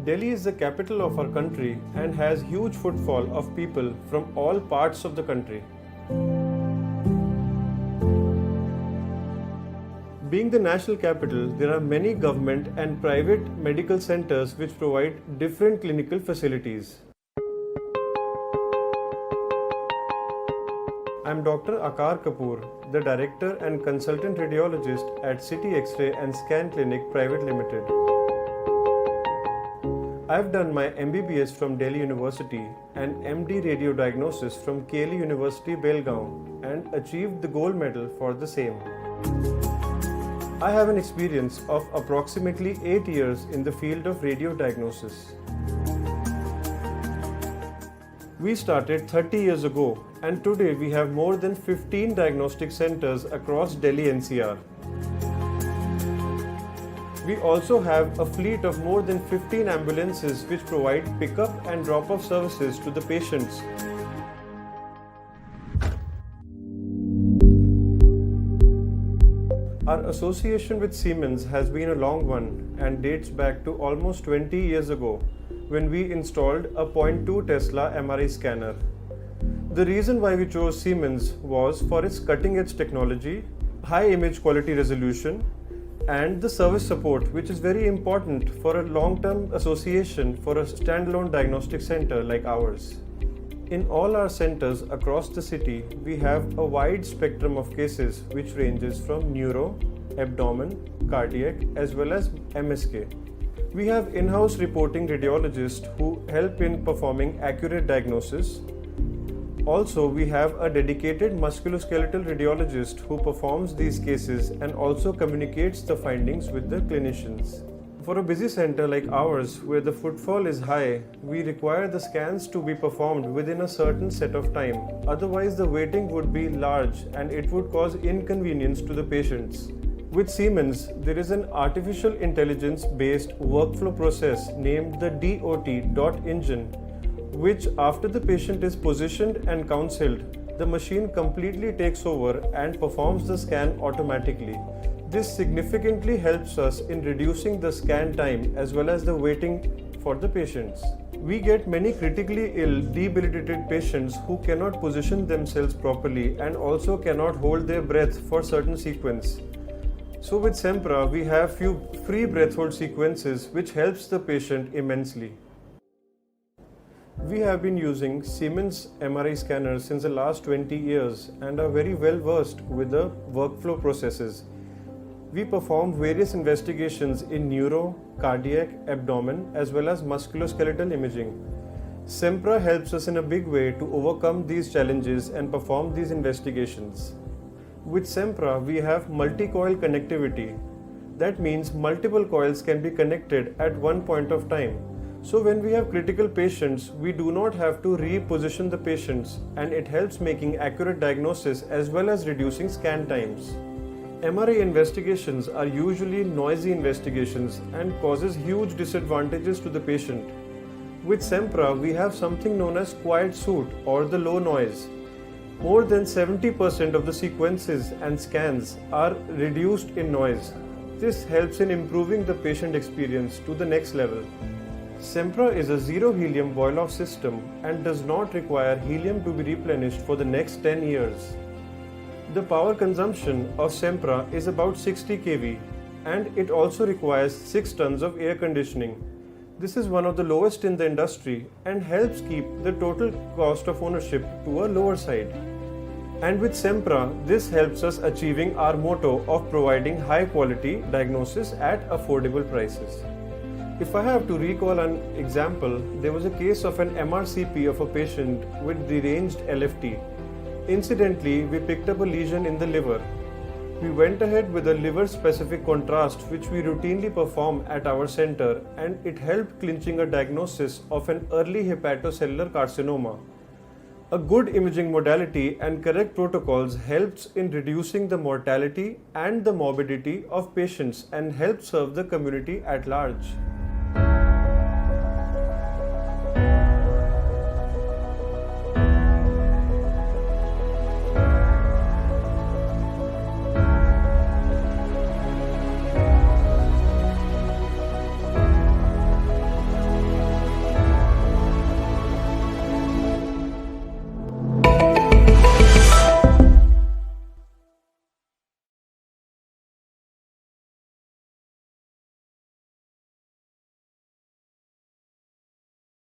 Delhi is the capital of our country and has huge footfall of people from all parts of the country. Being the national capital, there are many government and private medical centers which provide different clinical facilities. I am Dr. Aakaar Kapoor, the Director and Consultant Radiologist at City X-ray and Scan Clinic Private Limited. I have done my MBBS from Delhi University and MD Radiodiagnosis from KL University, Belgaum, and achieved the gold medal for the same. I have an experience of approximately 8 years in the field of radiodiagnosis. We started 30 years ago, and today we have more than 15 diagnostic centers across Delhi NCR. We also have a fleet of more than 15 ambulances which provide pick-up and drop-off services to the patients. Our association with Siemens has been a long one and dates back to almost 20 years ago when we installed a 0.2 Tesla MRI scanner. The reason why we chose Siemens was for its cutting-edge technology, high image quality resolution, and the service support, which is very important for a long-term association for a standalone diagnostic center like ours. In all our centers across the city, we have a wide spectrum of cases which ranges from neuro, abdomen, cardiac as well as MSK. We have in-house reporting radiologists who help in performing accurate diagnosis. Also, we have a dedicated musculoskeletal radiologist who performs these cases and also communicates the findings with the clinicians. For a busy center like ours, where the footfall is high, we require the scans to be performed within a certain set of time. Otherwise, the waiting would be large and it would cause inconvenience to the patients. With Siemens, there is an artificial intelligence-based workflow process named the DOT engine, which after the patient is positioned and counseled, the machine completely takes over and performs the scan automatically. This significantly helps us in reducing the scan time as well as the waiting for the patients. We get many critically ill, debilitated patients who cannot position themselves properly and also cannot hold their breath for certain sequence. So with Sempra, we have few free breath hold sequences which helps the patient immensely. We have been using Siemens MRI scanners since the last 20 years and are very well versed with the workflow processes. We perform various investigations in neuro, cardiac, abdomen as well as musculoskeletal imaging. Sempra helps us in a big way to overcome these challenges and perform these investigations. With Sempra, we have multi-coil connectivity. That means multiple coils can be connected at one point of time. So when we have critical patients, we do not have to reposition the patients, and it helps making accurate diagnosis as well as reducing scan times. MRI investigations are usually noisy investigations and causes huge disadvantages to the patient. With Sempra, we have something known as quiet suit or the low noise. More than 70% of the sequences and scans are reduced in noise. This helps in improving the patient experience to the next level. Sempra is a zero helium boil-off system and does not require helium to be replenished for the next 10 years. The power consumption of Sempra is about 60 kV and it also requires 6 tons of air conditioning. This is one of the lowest in the industry and helps keep the total cost of ownership to a lower side. And with Sempra, this helps us achieving our motto of providing high quality diagnosis at affordable prices. If I have to recall an example, there was a case of an MRCP of a patient with deranged LFT. Incidentally, we picked up a lesion in the liver. We went ahead with a liver-specific contrast which we routinely perform at our center, and it helped clinching a diagnosis of an early hepatocellular carcinoma. A good imaging modality and correct protocols helps in reducing the mortality and the morbidity of patients and helps serve the community at large.